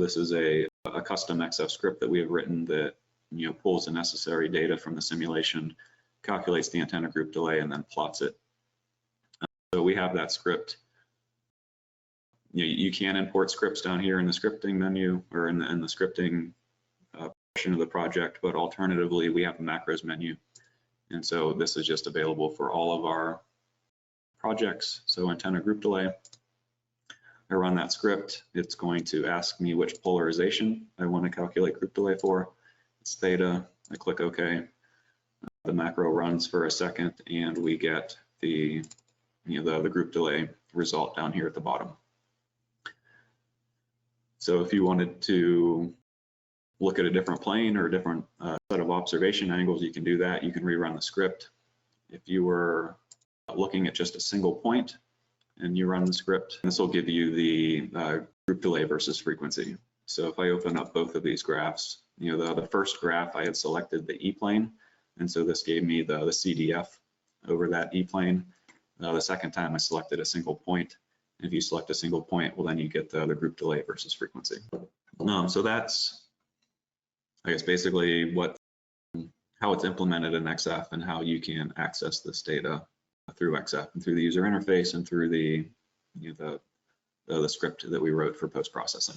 This is a custom XF script that we have written that pulls the necessary data from the simulation, calculates the antenna group delay, and then plots it. So we have that script. You can import scripts down here in the scripting menu or in the scripting portion of the project, but alternatively we have a macros menu, and so this is just available for all of our projects. So antenna group delay, I run that script. It's going to ask me which polarization I want to calculate group delay for. It's theta. I click OK. The macro runs for a second, and we get the the group delay result down here at the bottom. So if you wanted to look at a different plane or a different set of observation angles, you can do that. You can rerun the script. If you were looking at just a single point and you run the script, this will give you the group delay versus frequency. So if I open up both of these graphs, the first graph I had selected the E plane, and so this gave me the CDF over that E plane. The second time I selected a single point. If you select a single point, well, then you get the group delay versus frequency. So that's, I guess, basically how it's implemented in XF and how you can access this data through XF and through the user interface and through the script that we wrote for post-processing.